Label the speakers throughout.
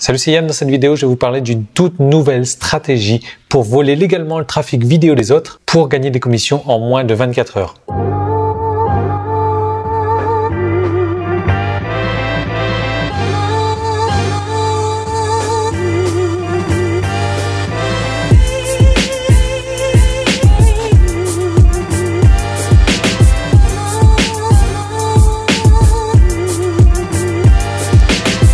Speaker 1: Salut, c'est Yann. Dans cette vidéo, je vais vous parler d'une toute nouvelle stratégie pour voler légalement le trafic vidéo des autres pour gagner des commissions en moins de 24 heures.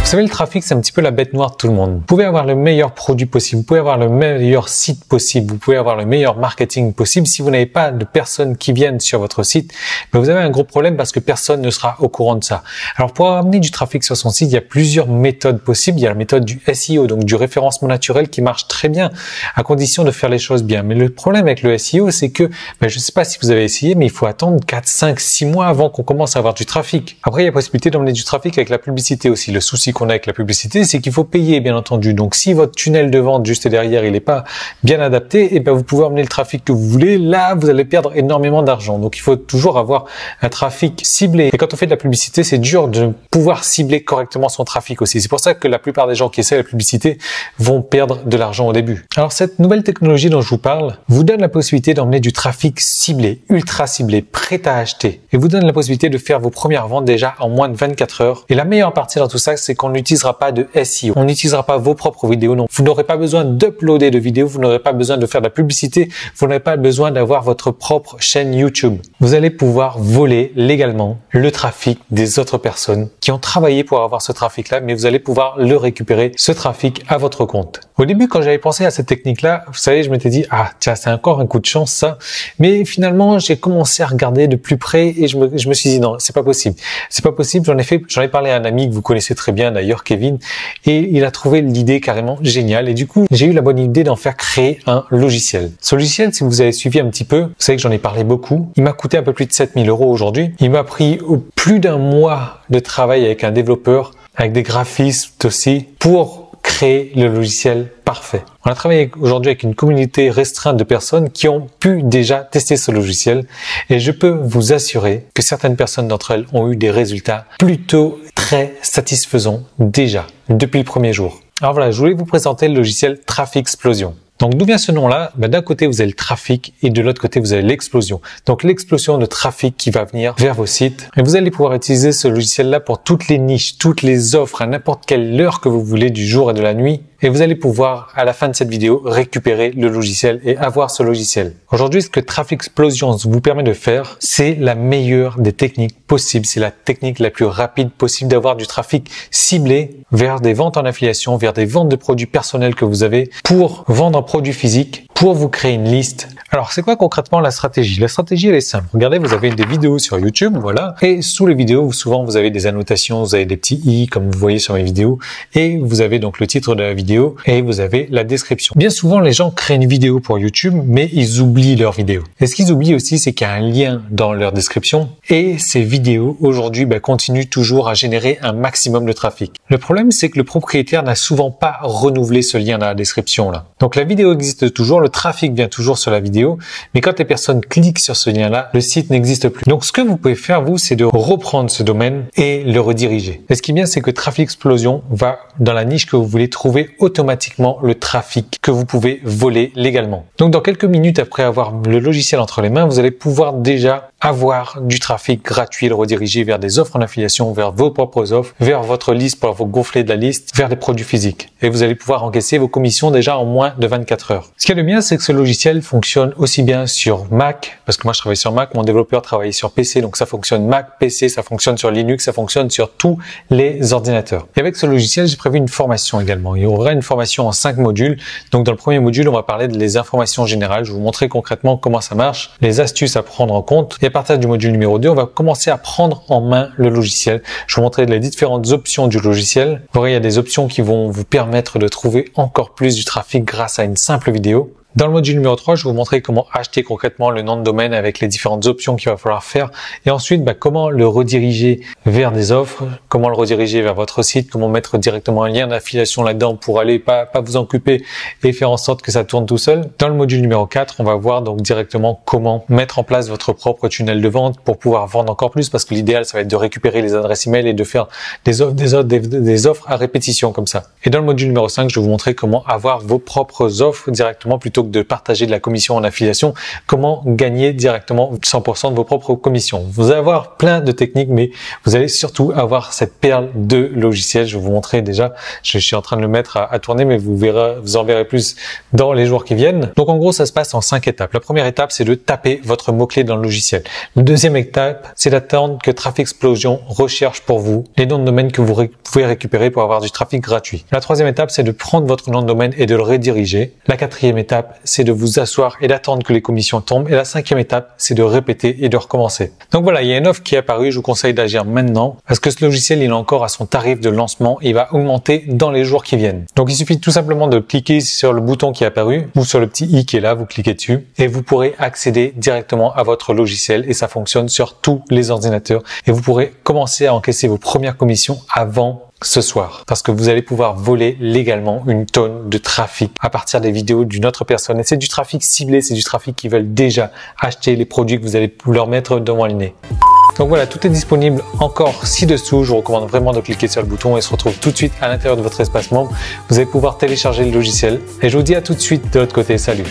Speaker 1: Vous savez, le trafic, c'est un petit peu la bête noire de tout le monde. Vous pouvez avoir le meilleur produit possible, vous pouvez avoir le meilleur site possible, vous pouvez avoir le meilleur marketing possible. Si vous n'avez pas de personnes qui viennent sur votre site, vous avez un gros problème parce que personne ne sera au courant de ça. Alors, pour amener du trafic sur son site, il y a plusieurs méthodes possibles. Il y a la méthode du SEO, donc du référencement naturel, qui marche très bien, à condition de faire les choses bien. Mais le problème avec le SEO, c'est que, je ne sais pas si vous avez essayé, mais il faut attendre 4, 5, 6 mois avant qu'on commence à avoir du trafic. Après, il y a la possibilité d'emmener du trafic avec la publicité aussi. Le souci qu'on a avec la publicité, c'est qu'il faut payer, bien entendu. Donc, si votre tunnel de vente juste derrière, il n'est pas bien adapté, vous pouvez emmener le trafic que vous voulez. Là, vous allez perdre énormément d'argent. Donc, il faut toujours avoir un trafic ciblé. Et quand on fait de la publicité, c'est dur de pouvoir cibler correctement son trafic aussi. C'est pour ça que la plupart des gens qui essaient la publicité vont perdre de l'argent au début. Alors, cette nouvelle technologie dont je vous parle vous donne la possibilité d'emmener du trafic ciblé, ultra ciblé, prêt à acheter. Et vous donne la possibilité de faire vos premières ventes déjà en moins de 24 heures. Et la meilleure partie dans tout ça, c'est qu'on n'utilisera pas de SEO. On n'utilisera pas vos propres vidéos. Non, vous n'aurez pas besoin d'uploader de vidéos. Vous n'aurez pas besoin de faire de la publicité. Vous n'aurez pas besoin d'avoir votre propre chaîne YouTube. Vous allez pouvoir voler légalement le trafic des autres personnes qui ont travaillé pour avoir ce trafic-là, mais vous allez pouvoir le récupérer, ce trafic, à votre compte. Au début, quand j'avais pensé à cette technique-là, vous savez, je m'étais dit, tiens, c'est encore un coup de chance, ça. Mais finalement, j'ai commencé à regarder de plus près et je me suis dit, non, c'est pas possible. C'est pas possible. J'en ai parlé à un ami que vous connaissez très bien, d'ailleurs, Kevin, et il a trouvé l'idée carrément géniale. Et du coup, j'ai eu la bonne idée d'en faire créer un logiciel. Ce logiciel, si vous avez suivi un petit peu, vous savez que j'en ai parlé beaucoup. Il m'a coûté un peu plus de 7 000 € aujourd'hui. Il m'a pris plus d'un mois de travail avec un développeur, avec des graphistes aussi, pour créer le logiciel parfait. On a travaillé aujourd'hui avec une communauté restreinte de personnes qui ont pu déjà tester ce logiciel et je peux vous assurer que certaines personnes d'entre elles ont eu des résultats plutôt très satisfaisants déjà depuis le premier jour. Alors voilà, je voulais vous présenter le logiciel Trafixplosion. Donc, d'où vient ce nom-là? D'un côté, vous avez le trafic et de l'autre côté, vous avez l'explosion. Donc, l'explosion de trafic qui va venir vers vos sites. Et vous allez pouvoir utiliser ce logiciel-là pour toutes les niches, toutes les offres, à n'importe quelle heure que vous voulez du jour et de la nuit. Et vous allez pouvoir, à la fin de cette vidéo, récupérer le logiciel et avoir ce logiciel. Aujourd'hui, ce que Trafixplosion vous permet de faire, c'est la meilleure des techniques possibles. C'est la technique la plus rapide possible d'avoir du trafic ciblé vers des ventes en affiliation, vers des ventes de produits personnels que vous avez pour vendre un produit physique, pour vous créer une liste. Alors, c'est quoi concrètement la stratégie? La stratégie, elle est simple. Regardez, vous avez des vidéos sur YouTube, voilà. Et sous les vidéos, souvent, vous avez des annotations, vous avez des petits i, comme vous voyez sur mes vidéos. Et vous avez donc le titre de la vidéo et vous avez la description. Bien souvent, les gens créent une vidéo pour YouTube, mais ils oublient leur vidéo. Et ce qu'ils oublient aussi, c'est qu'il y a un lien dans leur description. Et ces vidéos, aujourd'hui, continuent toujours à générer un maximum de trafic. Le problème, c'est que le propriétaire n'a souvent pas renouvelé ce lien dans la description, là. Donc, la vidéo existe toujours, le trafic vient toujours sur la vidéo, mais quand les personnes cliquent sur ce lien-là, le site n'existe plus. Donc, ce que vous pouvez faire, vous, c'est de reprendre ce domaine et le rediriger. Et ce qui est bien, c'est que Trafixplosion va dans la niche que vous voulez trouver automatiquement le trafic que vous pouvez voler légalement. Donc, dans quelques minutes après avoir le logiciel entre les mains, vous allez pouvoir déjà avoir du trafic gratuit, le rediriger vers des offres en affiliation, vers vos propres offres, vers votre liste pour vous gonfler de la liste, vers des produits physiques. Et vous allez pouvoir encaisser vos commissions déjà en moins de 24 heures. Ce qui est le bien, c'est que ce logiciel fonctionne aussi bien sur Mac, parce que moi je travaille sur Mac, mon développeur travaille sur PC, donc ça fonctionne Mac, PC, ça fonctionne sur Linux, ça fonctionne sur tous les ordinateurs. Et avec ce logiciel, j'ai prévu une formation également. Il y aura une formation en 5 modules. Donc dans le premier module, on va parler des informations générales. Je vais vous montrer concrètement comment ça marche, les astuces à prendre en compte. Et à partir du module numéro 2, on va commencer à prendre en main le logiciel. Je vais vous montrer les différentes options du logiciel. Vous verrez, il y a des options qui vont vous permettre de trouver encore plus du trafic grâce à une simple vidéo. Dans le module numéro 3, je vais vous montrer comment acheter concrètement le nom de domaine avec les différentes options qu'il va falloir faire. Et ensuite, comment le rediriger vers des offres, comment le rediriger vers votre site, comment mettre directement un lien d'affiliation là-dedans pour aller pas vous en occuper et faire en sorte que ça tourne tout seul. Dans le module numéro 4, on va voir donc directement comment mettre en place votre propre tunnel de vente pour pouvoir vendre encore plus, parce que l'idéal, ça va être de récupérer les adresses email et de faire des offres à répétition comme ça. Et dans le module numéro 5, je vais vous montrer comment avoir vos propres offres directement plutôt que de partager de la commission en affiliation, comment gagner directement 100% de vos propres commissions. Vous allez avoir plein de techniques, mais vous allez surtout avoir cette perle de logiciel. Je vais vous montrer déjà, je suis en train de le mettre à tourner, mais vous en verrez plus dans les jours qui viennent. Donc en gros, ça se passe en 5 étapes. La première étape, c'est de taper votre mot-clé dans le logiciel. La deuxième étape, c'est d'attendre que Traffic Explosion recherche pour vous les noms de domaine que vous pouvez récupérer pour avoir du trafic gratuit. La troisième étape, c'est de prendre votre nom de domaine et de le rediriger. La quatrième étape, c'est de vous asseoir et d'attendre que les commissions tombent. Et la cinquième étape, c'est de répéter et de recommencer. Donc voilà, il y a une offre qui est apparue. Je vous conseille d'agir maintenant parce que ce logiciel, il est encore à son tarif de lancement et il va augmenter dans les jours qui viennent. Donc il suffit tout simplement de cliquer sur le bouton qui est apparu ou sur le petit i qui est là, vous cliquez dessus et vous pourrez accéder directement à votre logiciel et ça fonctionne sur tous les ordinateurs et vous pourrez commencer à encaisser vos premières commissions avant ce soir parce que vous allez pouvoir voler légalement une tonne de trafic à partir des vidéos d'une autre personne et c'est du trafic ciblé, c'est du trafic qui veulent déjà acheter les produits que vous allez leur mettre devant le nez. Donc voilà, tout est disponible encore ci-dessous. Je vous recommande vraiment de cliquer sur le bouton et se retrouve tout de suite à l'intérieur de votre espace membre. Vous allez pouvoir télécharger le logiciel et je vous dis à tout de suite de l'autre côté. Salut!